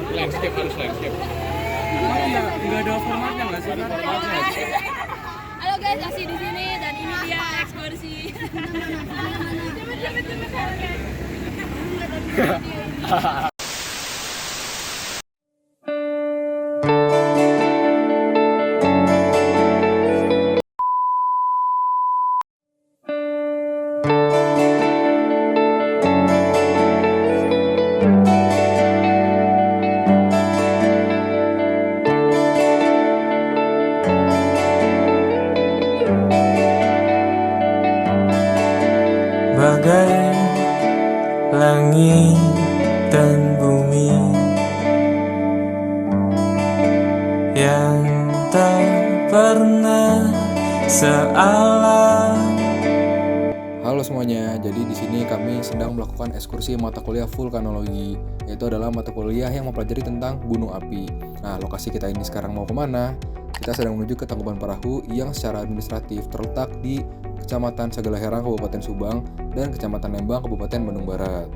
Landscape harus landscape. Nggak ada formatnya nggak sih? Halo guys, Asi di sini dan ini dia ekskursi. Bagai langit dan bumi yang tak pernah sealam. Halo semuanya, jadi di sini kami sedang melakukan ekskursi mata kuliah vulkanologi, yaitu adalah mata kuliah yang mempelajari tentang gunung api. Nah, lokasi kita ini sekarang mau kemana? Kita sedang menuju ke Tangkuban Parahu yang secara administratif terletak di Kecamatan Sagala-Herang, Kabupaten Subang, dan Kecamatan Lembang, Kabupaten Bandung Barat.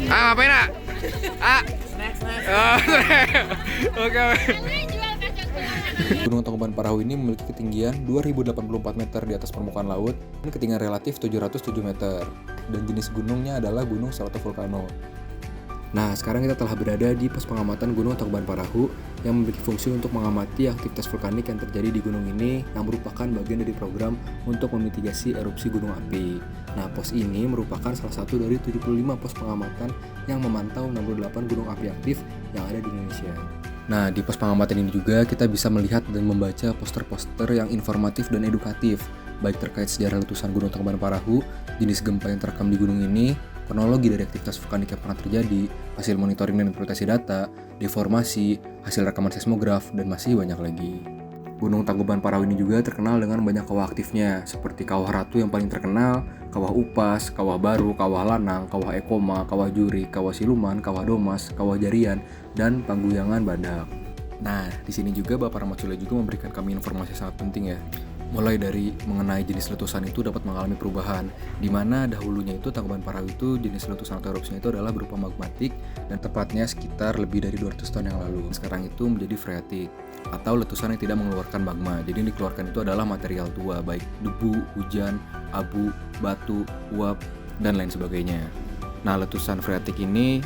Ngapain nak? Oke. Gunung Tangkuban Parahu ini memiliki ketinggian 2084 meter di atas permukaan laut dan ketinggian relatif 707 meter. Dan jenis gunungnya adalah gunung stratovolcano. Nah, sekarang kita telah berada di pos pengamatan Gunung Tangkuban Parahu yang memiliki fungsi untuk mengamati aktivitas vulkanik yang terjadi di gunung ini yang merupakan bagian dari program untuk memitigasi erupsi gunung api. Nah, pos ini merupakan salah satu dari 75 pos pengamatan yang memantau 68 gunung api aktif yang ada di Indonesia. Nah, di pos pengamatan ini juga kita bisa melihat dan membaca poster-poster yang informatif dan edukatif, baik terkait sejarah letusan Gunung Tangkuban Parahu, jenis gempa yang terekam di gunung ini, kronologi dari aktivitas vulkanik yang pernah terjadi, hasil monitoring dan interpretasi data, deformasi, hasil rekaman seismograf, dan masih banyak lagi. Gunung Tangkuban Parahu ini juga terkenal dengan banyak kawah aktifnya, seperti Kawah Ratu yang paling terkenal, Kawah Upas, Kawah Baru, Kawah Lanang, Kawah Ekoma, Kawah Juri, Kawah Siluman, Kawah Domas, Kawah Jarian, dan Pangguyangan Badak. Nah, di sini juga Bapak Rahmat Sule juga memberikan kami informasi sangat penting ya. Mulai dari mengenai jenis letusan itu dapat mengalami perubahan, di mana dahulunya itu Tangkuban Parahu itu jenis letusan atau erupsinya itu adalah berupa magmatik dan tepatnya sekitar lebih dari 200 tahun yang lalu. Sekarang itu menjadi freatik atau letusan yang tidak mengeluarkan magma. Jadi yang dikeluarkan itu adalah material tua, baik debu, hujan, abu, batu, uap, dan lain sebagainya. Nah, letusan freatik ini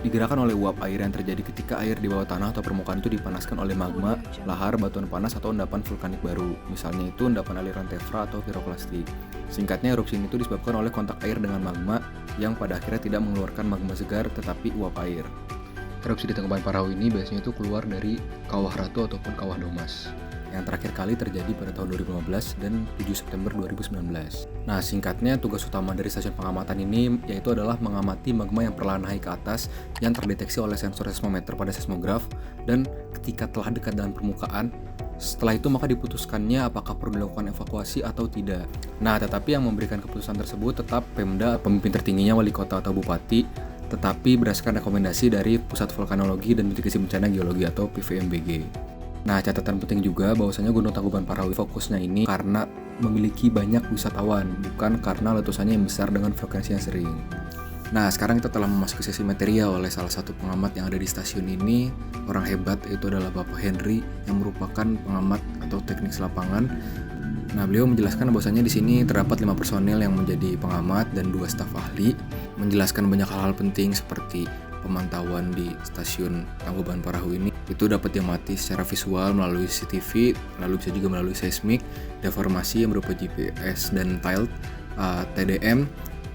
digerakkan oleh uap air yang terjadi ketika air di bawah tanah atau permukaan itu dipanaskan oleh magma, lahar, batuan panas, atau endapan vulkanik baru. Misalnya itu endapan aliran tefra atau piroklastik. Singkatnya, erupsi ini itu disebabkan oleh kontak air dengan magma yang pada akhirnya tidak mengeluarkan magma segar tetapi uap air. Erupsi di Tangkuban Parahu ini biasanya itu keluar dari Kawah Ratu ataupun Kawah Domas, yang terakhir kali terjadi pada tahun 2015 dan 7 September 2019. Nah, singkatnya tugas utama dari stasiun pengamatan ini yaitu adalah mengamati magma yang perlahan naik ke atas yang terdeteksi oleh sensor seismometer pada seismograf, dan ketika telah dekat dengan permukaan, setelah itu maka diputuskannya apakah perlu dilakukan evakuasi atau tidak. Nah, tetapi yang memberikan keputusan tersebut tetap Pemda, pemimpin tertingginya wali kota atau bupati, tetapi berdasarkan rekomendasi dari Pusat Vulkanologi dan Mitigasi Bencana Geologi atau PVMBG. Nah, catatan penting juga bahwasanya Gunung Tangkuban Parahu fokusnya ini karena memiliki banyak wisatawan, bukan karena letusannya yang besar dengan frekuensi yang sering. Nah, sekarang kita telah memasuki sesi material oleh salah satu pengamat yang ada di stasiun ini, orang hebat, yaitu adalah Bapak Henry yang merupakan pengamat atau teknik lapangan. Nah, beliau menjelaskan bahwasanya di sini terdapat 5 personel yang menjadi pengamat dan 2 staf ahli, menjelaskan banyak hal-hal penting seperti pemantauan di stasiun Tangkuban Parahu ini itu dapat diamati secara visual melalui CCTV, lalu bisa juga melalui seismik, deformasi yang berupa GPS dan tile, TDM,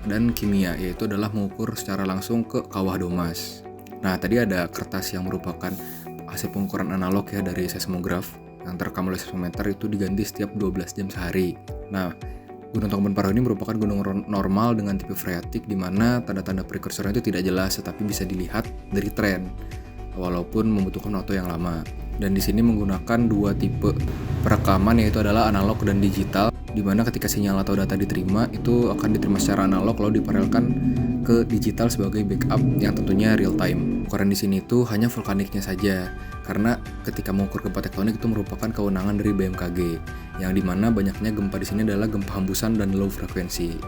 dan kimia, yaitu adalah mengukur secara langsung ke Kawah Domas. Nah, tadi ada kertas yang merupakan hasil pengukuran analog ya dari seismograf yang terekam oleh seismometer itu diganti setiap 12 jam sehari. Nah, Gunung Tangkuban Parahu ini merupakan gunung normal dengan tipe freatik di mana tanda-tanda prekursornya itu tidak jelas tetapi bisa dilihat dari tren walaupun membutuhkan waktu yang lama. Dan di sini menggunakan 2 tipe perekaman, yaitu adalah analog dan digital, di mana ketika sinyal atau data diterima itu akan diterima secara analog lalu diparalelkan ke digital sebagai backup yang tentunya real time. Ukuran di sini itu hanya vulkaniknya saja, karena ketika mengukur gempa tektonik itu merupakan kewenangan dari BMKG, yang dimana banyaknya gempa di sini adalah gempa hembusan dan low frekuensi.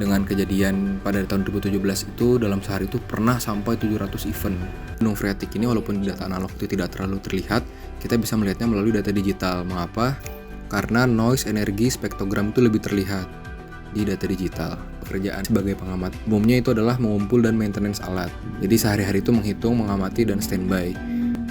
Dengan kejadian pada tahun 2017 itu dalam sehari itu pernah sampai 700 event. Gunung freatik ini walaupun di data analog itu tidak terlalu terlihat, kita bisa melihatnya melalui data digital. Mengapa? Karena noise energi spektrogram itu lebih terlihat di data digital. Pekerjaan sebagai pengamat umumnya itu adalah mengumpul dan maintenance alat. Jadi sehari-hari itu menghitung, mengamati, dan standby.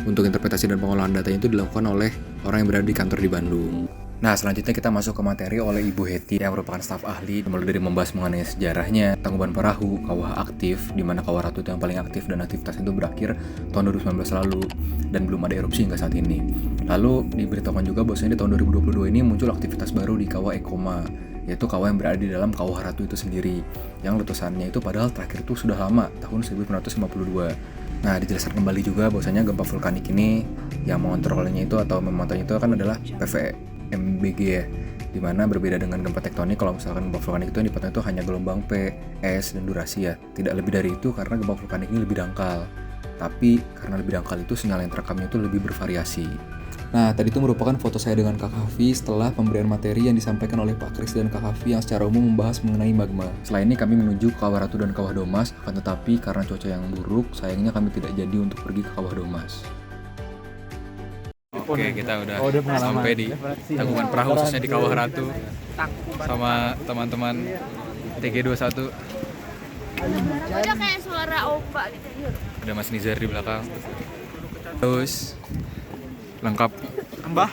Untuk interpretasi dan pengolahan datanya itu dilakukan oleh orang yang berada di kantor di Bandung. Nah, selanjutnya kita masuk ke materi oleh Ibu Hetty yang merupakan staf ahli, mulai dari membahas mengenai sejarahnya, Tangkuban Parahu, Kawah aktif, di mana Kawah Ratu itu yang paling aktif dan aktivitas itu berakhir tahun 2019 lalu dan belum ada erupsi hingga saat ini. Lalu diberitahukan juga bahwasanya di tahun 2022 ini muncul aktivitas baru di Kawah Ekoma, yaitu kawah yang berada di dalam Kawah Ratu itu sendiri, yang letusannya itu padahal terakhir itu sudah lama, tahun 1952. Nah, dijelaskan kembali juga bahwasanya gempa vulkanik ini yang mengontrolnya itu atau memantaunya itu kan adalah PVMBG ya, dimana berbeda dengan gempa tektonik. Kalau misalkan gempa vulkanik itu yang dipantau itu hanya gelombang P, S, dan durasi ya, tidak lebih dari itu karena gempa vulkanik ini lebih dangkal. Tapi karena lebih dangkal itu sinyal yang terekamnya itu lebih bervariasi. Nah, tadi itu merupakan foto saya dengan Kak Hafi setelah pemberian materi yang disampaikan oleh Pak Kris dan Kak Hafi yang secara umum membahas mengenai magma. Setelah ini kami menuju ke Kawah Ratu dan Kawah Domas, akan tetapi karena cuaca yang buruk, sayangnya kami tidak jadi untuk pergi ke Kawah Domas. Oke, kita udah sampai di Tangkuban Perahu, khususnya di Kawah Ratu sama teman-teman TG21. Udah kayak suara ombak gitu. Ada Mas Nizar di belakang. Terus lengkap. Mbah.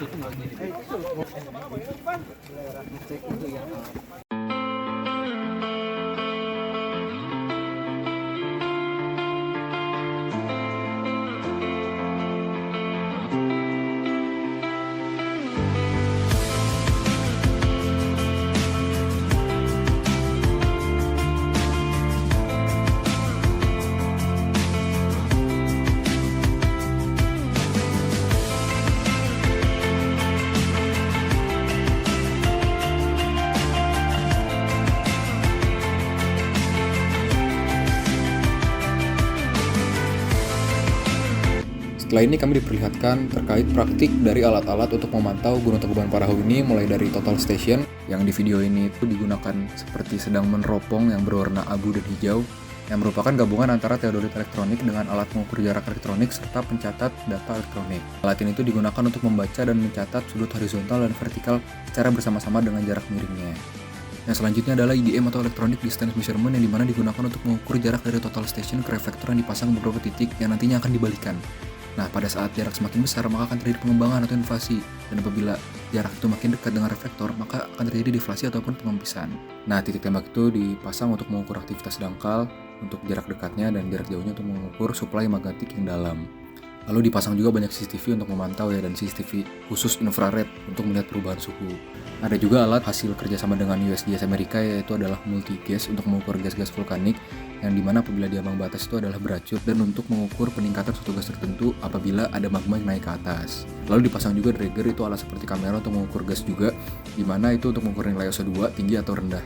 Setelah ini kami diperlihatkan terkait praktik dari alat-alat untuk memantau Gunung Tangkuban Parahu ini, mulai dari total station yang di video ini itu digunakan seperti sedang meneropong yang berwarna abu dan hijau, yang merupakan gabungan antara teodolit elektronik dengan alat mengukur jarak elektronik serta pencatat data elektronik. Alat ini itu digunakan untuk membaca dan mencatat sudut horizontal dan vertikal secara bersama-sama dengan jarak miringnya. Yang selanjutnya adalah IDM atau Electronic Distance Measurement, yang dimana digunakan untuk mengukur jarak dari total station ke reflektor yang dipasang beberapa titik yang nantinya akan dibalikan. Nah, pada saat jarak semakin besar, maka akan terjadi pengembangan atau inflasi. Dan apabila jarak itu makin dekat dengan reflektor, maka akan terjadi deflasi ataupun pengempisan. Nah, titik tembak itu dipasang untuk mengukur aktivitas dangkal, untuk jarak dekatnya, dan jarak jauhnya untuk mengukur suplai magnetik yang dalam. Lalu dipasang juga banyak CCTV untuk memantau ya, dan CCTV khusus infrared untuk melihat perubahan suhu. Ada juga alat hasil kerjasama dengan USGS Amerika, yaitu adalah multi-gas untuk mengukur gas-gas vulkanik, yang dimana apabila di ambang batas itu adalah beracun, dan untuk mengukur peningkatan suatu gas tertentu apabila ada magma yang naik ke atas. Lalu dipasang juga dragger, itu alat seperti kamera untuk mengukur gas juga, dimana itu untuk mengukur nilai SO2 tinggi atau rendah.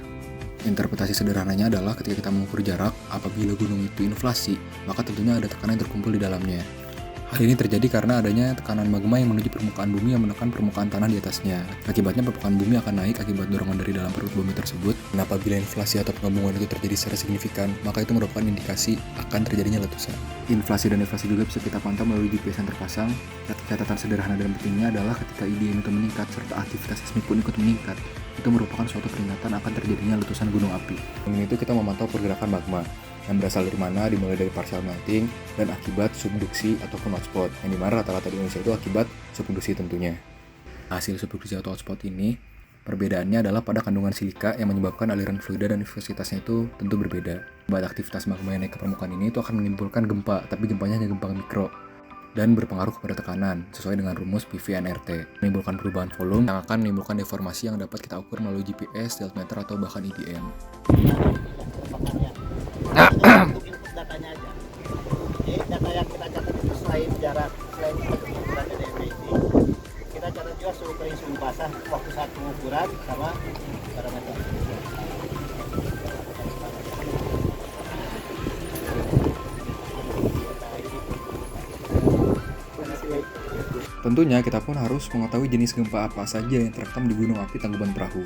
Interpretasi sederhananya adalah ketika kita mengukur jarak, apabila gunung itu inflasi, maka tentunya ada tekanan yang terkumpul di dalamnya. Hal ini terjadi karena adanya tekanan magma yang menuju permukaan bumi yang menekan permukaan tanah di atasnya. Akibatnya permukaan bumi akan naik akibat dorongan dari dalam perut bumi tersebut. Dan apabila inflasi atau penggabungan itu terjadi secara signifikan, maka itu merupakan indikasi akan terjadinya letusan. Inflasi dan deflasi juga bisa kita pantau melalui GPS yang terpasang. Catatan sederhana dan pentingnya adalah ketika IDM itu meningkat serta aktivitas seismik pun ikut meningkat, itu merupakan suatu peringatan akan terjadinya letusan gunung api. Dengan itu kita memantau pergerakan magma yang berasal dari mana, dimulai dari partial melting dan akibat subduksi ataupun hotspot, yang dimana rata-rata di Indonesia itu akibat subduksi tentunya. Hasil subduksi atau hotspot ini perbedaannya adalah pada kandungan silika yang menyebabkan aliran fluida dan viscositasnya itu tentu berbeda. Akibat aktivitas magma yang naik ke permukaan ini itu akan menimbulkan gempa, tapi gempanya hanya gempa mikro dan berpengaruh kepada tekanan sesuai dengan rumus PV/RT, menimbulkan perubahan volume yang akan menimbulkan deformasi yang dapat kita ukur melalui GPS, deltmeter atau bahkan IDM. Datanya aja. Jadi data yang kita catat itu selain jarak, selain pengukuran DMPT, kita catat juga suhu kering suhu basah waktu saat pengukuran sama parameter. Tentunya kita pun harus mengetahui jenis gempa apa saja yang terekam di Gunung Api Tangkuban Perahu.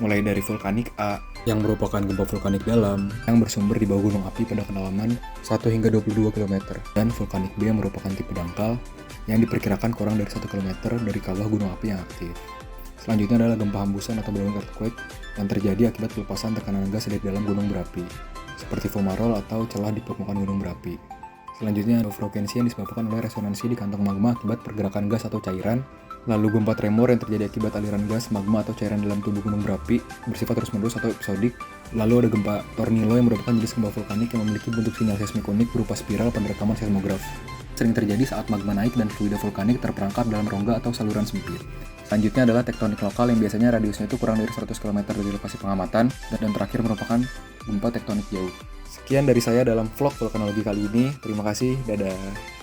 mulai dari vulkanik A yang merupakan gempa vulkanik dalam yang bersumber di bawah gunung api pada kedalaman 1 hingga 22 km, dan vulkanik B yang merupakan tipe dangkal yang diperkirakan kurang dari 1 km dari kawah gunung api yang aktif. Selanjutnya adalah gempa hembusan atau blowing earthquake yang terjadi akibat pelepasan tekanan gas dari dalam gunung berapi, seperti fumarole atau celah di permukaan gunung berapi. Selanjutnya ada frekuensi yang disebabkan oleh resonansi di kantong magma akibat pergerakan gas atau cairan. Lalu gempa tremor yang terjadi akibat aliran gas, magma atau cairan dalam tubuh gunung berapi bersifat terus-menerus atau episodik. Lalu ada gempa tornillo yang merupakan jenis gempa vulkanik yang memiliki bentuk sinyal seismik unik berupa spiral pada rekaman seismograf. Sering terjadi saat magma naik dan fluida vulkanik terperangkap dalam rongga atau saluran sempit. Selanjutnya adalah tektonik lokal yang biasanya radiusnya itu kurang dari 100 km dari lokasi pengamatan, dan terakhir merupakan gempa tektonik jauh. Sekian dari saya dalam vlog vulkanologi kali ini. Terima kasih, dadah.